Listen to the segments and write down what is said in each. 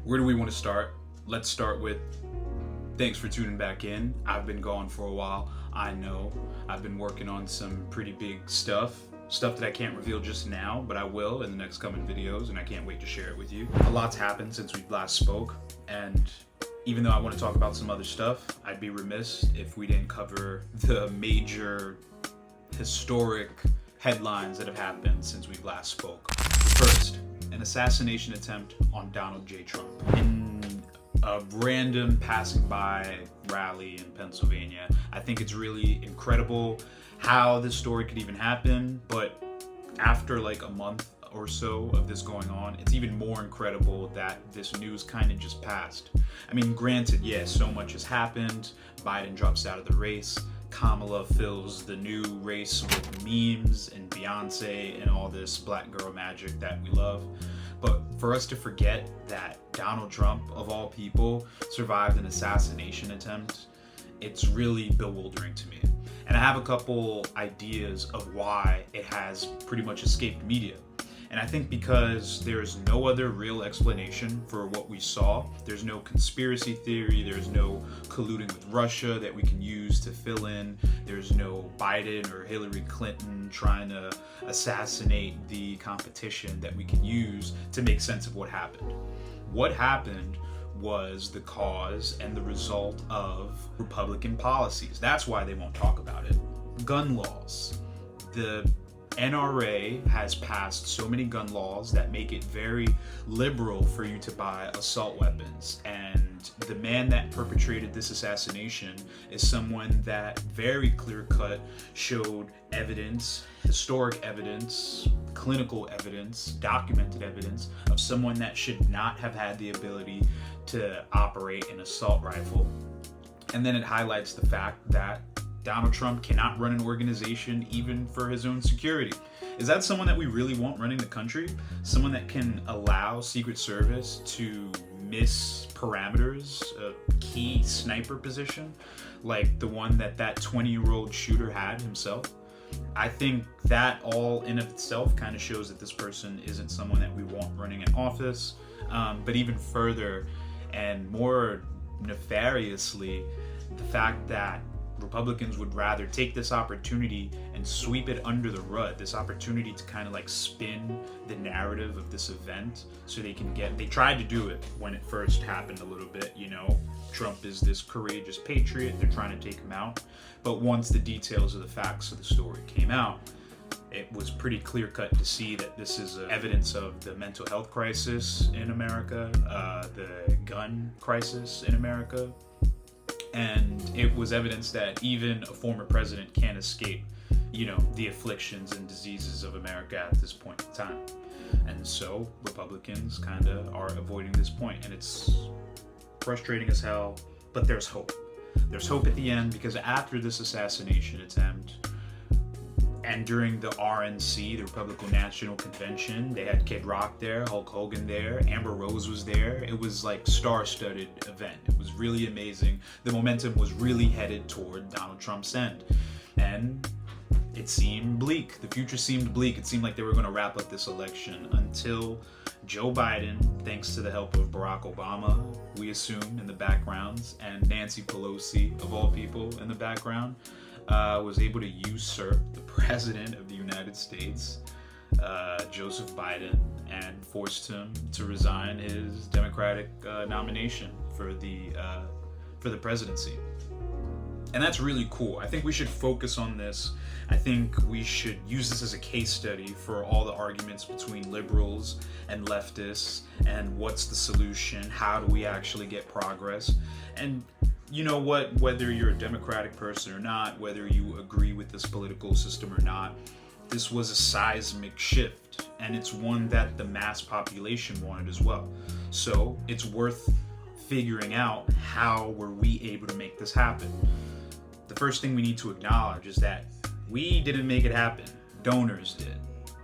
Where do we want to start? Let's start with thanks for tuning back in. I've been gone for a while. I know I've been working on some pretty big stuff that I can't reveal just now, but I will in the next coming videos, and I can't wait to share it with you. A lot's happened since we last spoke, and even though I want to talk about some other stuff, I'd be remiss if we didn't cover the major historic headlines that have happened since we last spoke. First, an assassination attempt on Donald J. Trump. In a random passing by rally in Pennsylvania. I think it's really incredible how this story could even happen, but after like a month or so of this going on, it's even more incredible that this news kind of just passed. I mean, granted, yes, so much has happened. Biden drops out of the race. Kamala fills the new race with memes and Beyonce and all this black girl magic that we love. But for us to forget that Donald Trump, of all people, survived an assassination attempt, it's really bewildering to me. And I have a couple ideas of why it has pretty much escaped media. And I think because there's no other real explanation for what we saw. There's no conspiracy theory, there's no colluding with Russia that we can use to fill in. There's no Biden or Hillary Clinton trying to assassinate the competition that we can use to make sense of what happened. What happened was the cause and the result of Republican policies. That's why they won't talk about it. Gun laws. The NRA has passed so many gun laws that make it very liberal for you to buy assault weapons. And the man that perpetrated this assassination is someone that very clear-cut showed evidence, historic evidence, clinical evidence, documented evidence of someone that should not have had the ability to operate an assault rifle. And then it highlights the fact that Donald Trump cannot run an organization even for his own security. Is that someone that we really want running the country? Someone that can allow Secret Service to miss parameters, a key sniper position, like the one that 20-year-old shooter had himself? I think that all in of itself kind of shows that this person isn't someone that we want running an office. But even further and more nefariously, the fact that Republicans would rather take this opportunity and sweep it under the rug, this opportunity to kind of like spin the narrative of this event so they tried to do it when it first happened a little bit, you know, Trump is this courageous patriot, they're trying to take him out. But once the details of the facts of the story came out, it was pretty clear cut to see that this is evidence of the mental health crisis in America, the gun crisis in America. And it was evidence that even a former president can't escape, you know, the afflictions and diseases of America at this point in time. And so Republicans kind of are avoiding this point, and it's frustrating as hell, but there's hope. There's hope at the end, because after this assassination attempt, and during the RNC, the Republican National Convention, they had Kid Rock there, Hulk Hogan there, Amber Rose was there. It was like star-studded event. It was really amazing. The momentum was really headed toward Donald Trump's end. And it seemed bleak. The future seemed bleak. It seemed like they were going to wrap up this election until Joe Biden, thanks to the help of Barack Obama, we assume, in the backgrounds, and Nancy Pelosi, of all people, in the background, was able to usurp the President of the United States, Joseph Biden, and forced him to resign his Democratic nomination for the presidency. And that's really cool. I think we should focus on this. I think we should use this as a case study for all the arguments between liberals and leftists, and what's the solution, how do we actually get progress. And you know what, whether you're a Democratic person or not, whether you agree with this political system or not, this was a seismic shift, and it's one that the mass population wanted as well. So it's worth figuring out, how were we able to make this happen? The first thing we need to acknowledge is that we didn't make it happen. Donors did.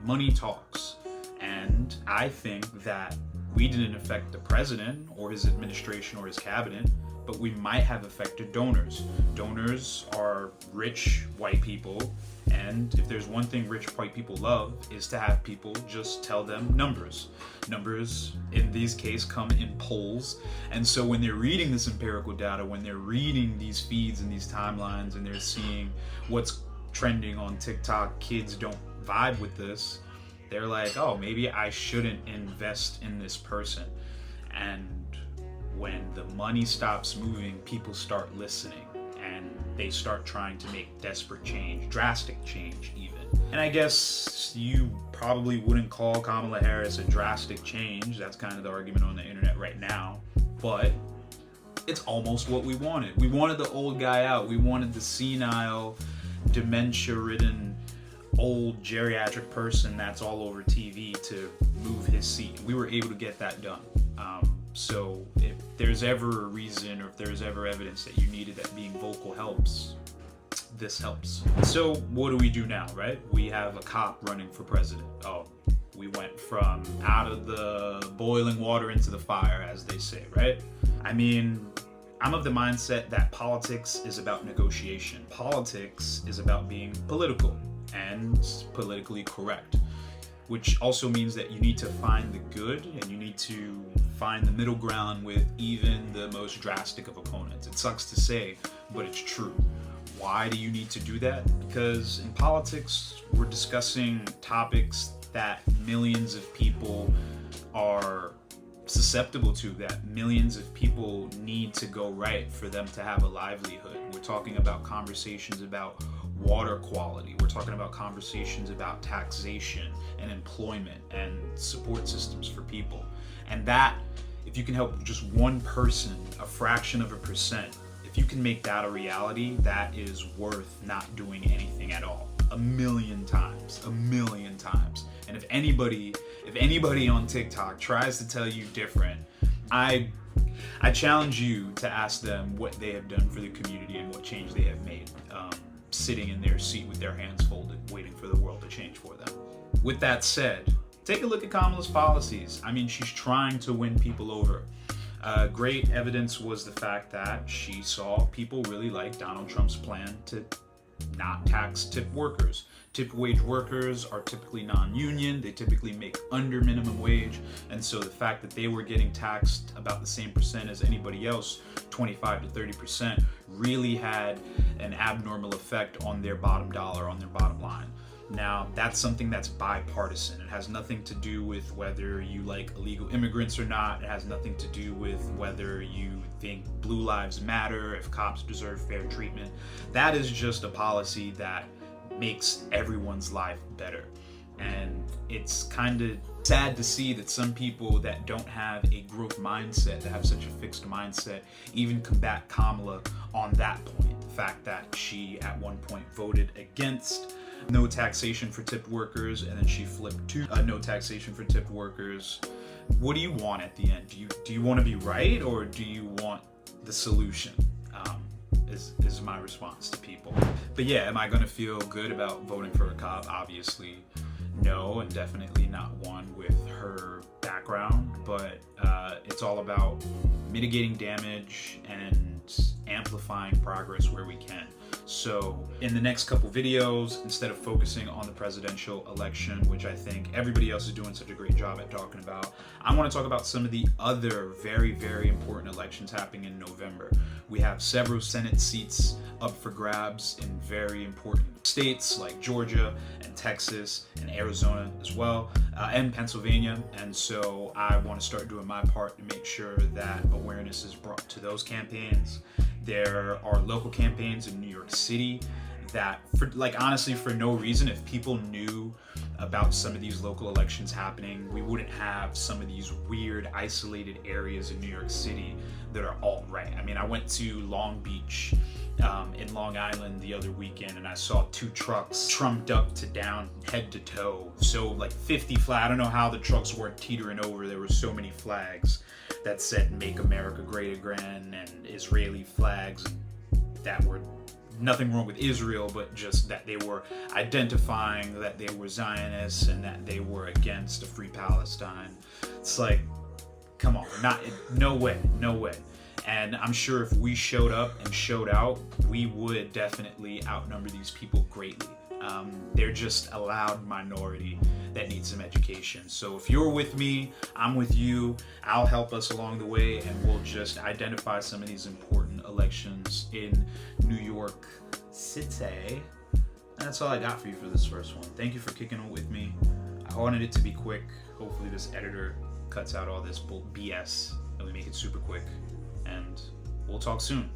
Money talks. And I think that we didn't affect the president or his administration or his cabinet, but we might have affected donors. Donors are rich white people, and if there's one thing rich white people love, is to have people just tell them numbers. Numbers, in these cases, come in polls, and so when they're reading this empirical data, when they're reading these feeds and these timelines, and they're seeing what's trending on TikTok, kids don't vibe with this, they're like, oh, maybe I shouldn't invest in this person. And when the money stops moving, people start listening, and they start trying to make desperate change, drastic change even. And I guess you probably wouldn't call Kamala Harris a drastic change. That's kind of the argument on the internet right now. But it's almost what we wanted. We wanted the old guy out. We wanted the senile, dementia-ridden, old geriatric person that's all over TV to move his seat. We were able to get that done. So if there's ever a reason, or if there's ever evidence that you needed that being vocal helps, this helps. So what do we do now, right? We have a cop running for president. Oh, we went from out of the boiling water into the fire, as they say, right? I mean, I'm of the mindset that politics is about negotiation. Politics is about being political and politically correct, which also means that you need to find the good, and you need to find the middle ground with even the most drastic of opponents. It sucks to say, but it's true. Why do you need to do that? Because in politics, we're discussing topics that millions of people are susceptible to, that millions of people need to go right for them to have a livelihood. We're talking about conversations about water quality. We're talking about conversations about taxation and employment and support systems for people. And that, if you can help just one person, a fraction of a percent, if you can make that a reality, that is worth not doing anything at all. A million times. And if anybody on TikTok tries to tell you different, I challenge you to ask them what they have done for the community and what change they have made, sitting in their seat with their hands folded, waiting for the world to change for them. With that said, take a look at Kamala's policies. I mean, she's trying to win people over. Great evidence was the fact that she saw people really like Donald Trump's plan to not tax tip workers. Tip wage workers are typically non-union. They typically make under minimum wage. And so the fact that they were getting taxed about the same percent as anybody else, 25 to 30%, really had an abnormal effect on their bottom dollar, on their bottom line. Now, that's something that's bipartisan. It has nothing to do with whether you like illegal immigrants or not. It has nothing to do with whether you think blue lives matter, if cops deserve fair treatment. That is just a policy that makes everyone's life better. And it's kind of sad to see that some people that don't have a growth mindset, that have such a fixed mindset, even combat Kamala on that point. The fact that she at one point voted against no taxation for tipped workers, and then she flipped to no taxation for tipped workers. What do you want at the end? Do you want to be right, or do you want the solution? Is my response to people. But yeah, am I going to feel good about voting for a cop? Obviously no, and definitely not one with her background, but it's all about mitigating damage and amplifying progress where we can. So in the next couple videos, instead of focusing on the presidential election, which I think everybody else is doing such a great job at talking about, I want to talk about some of the other very, very important elections happening in November. We have several Senate seats up for grabs in very important states like Georgia and Texas and Arizona as well, and Pennsylvania. And so I want to start doing my part to make sure that awareness is brought to those campaigns. There are local campaigns in New York City that, honestly, for no reason, if people knew about some of these local elections happening, we wouldn't have some of these weird isolated areas in New York City that are alt-right. I mean, I went to Long Beach in Long Island the other weekend, and I saw 2 trucks trumped up to down, head to toe. So 50 flags. I don't know how the trucks weren't teetering over. There were so many flags that said "Make America Great Again" and Israeli flags that were nothing wrong with Israel, but just that they were identifying that they were Zionists and that they were against a free Palestine. It's like, Come on, no way, no way. And I'm sure if we showed up and showed out, we would definitely outnumber these people greatly. They're just a loud minority that needs some education. So if you're with me, I'm with you. I'll help us along the way, and we'll just identify some of these important elections in New York City. And that's all I got for you for this first one. Thank you for kicking it with me. I wanted it to be quick. Hopefully this editor cuts out all this BS and we make it super quick. And we'll talk soon.